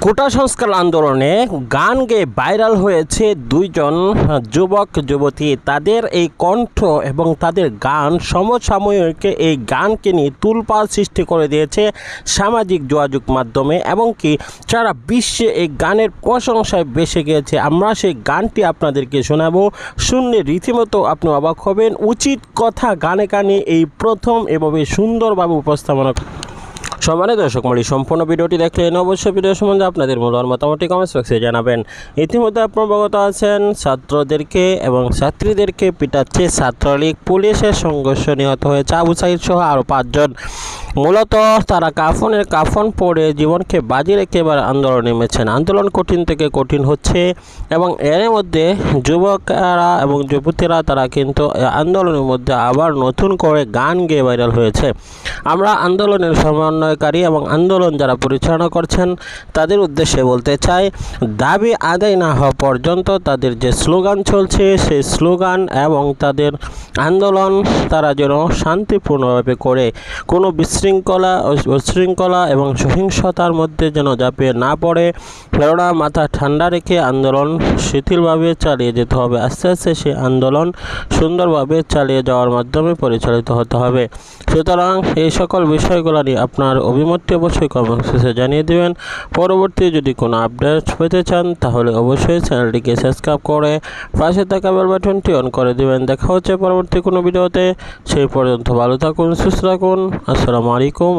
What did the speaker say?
কোটা সংস্কার আন্দোলনে গান গেয়ে ভাইরাল হয়েছে দুইজন যুবক যুবতী। তাদের এই কণ্ঠ এবং তাদের গান সমসাময়িক এই গানকে নিয়ে তুলপাড় সৃষ্টি করে দিয়েছে সামাজিক যোগাযোগ মাধ্যমে, এবং কি সারা বিশ্বে এই গানের প্রশংসায় বেসে গিয়েছে। আমরা সেই গানটি আপনাদেরকে শোনাবো, শুনলে রীতিমতো আপনি অবাক হবেন। উচিত কথা গানে গানে এই প্রথম এভাবে সুন্দরভাবে উপস্থাপনা। সম্মানিত দর্শক মণ্ডলী, সম্পূর্ণ ভিডিওটি দেখলেন অবশ্যই ভিডিও সম্বন্ধে আপনাদের মূল্যবান মতামতটি কমেন্টস বক্সে জানাবেন। ইতিমধ্যে আপনারা অবগত আছেন, ছাত্রদেরকে এবং ছাত্রীদেরকে পিটাচ্ছে ছাত্রলীগ। পুলিশের সংঘর্ষ নিহত হয়েছে আবু সাইদ সহ আরও 5 জন। মূলত তারা কাফন পরে জীবনকে বাজি রেখে এবার আন্দোলন নেমেছেন। আন্দোলন কঠিন থেকে কঠিন হচ্ছে, এবং এর মধ্যে যুবকরা এবং যুবতীরা তারা কিন্তু আন্দোলনের মধ্যে আবার নতুন করে গান গেয়ে ভাইরাল হয়েছে। আমরা আন্দোলনের সমন্বয়কারী এবং আন্দোলন যারা পরিচালনা করছেন তাদের উদ্দেশ্যে বলতে চাই, দাবি আদায় না হওয়া পর্যন্ত তাদের যে স্লোগান চলছে সেই স্লোগান এবং তাদের আন্দোলন তারা যেন শান্তিপূর্ণভাবে করে, কোনো বিশৃঙ্খলা এবং সহিংসতার মধ্যে যেন ঝাঁপিয়ে না পড়ে। কেননা মাথা ঠান্ডা রেখে আন্দোলন শিথিলভাবে চালিয়ে যেতে হবে। আস্তে আস্তে সেই আন্দোলন সুন্দরভাবে চালিয়ে যাওয়ার মাধ্যমে পরিচালিত হতে হবে। সুতরাং এই সকল বিষয়গুলো নিয়ে আপনার অভিমতটি অবশ্যই কমেন্ট বক্সে জানিয়ে দেবেন। পরবর্তী যদি কোনো আপডেট পেতে চান তাহলে অবশ্যই চ্যানেলটিকে সাবস্ক্রাইব করে পাশে থাকা বেল বাটনটি অন করে দেবেন। দেখা হচ্ছে পরবর্তী কোনো ভিডিওতে। সেই পর্যন্ত ভালো থাকুন, সুস্থ থাকুন। আসসালামু আলাইকুম।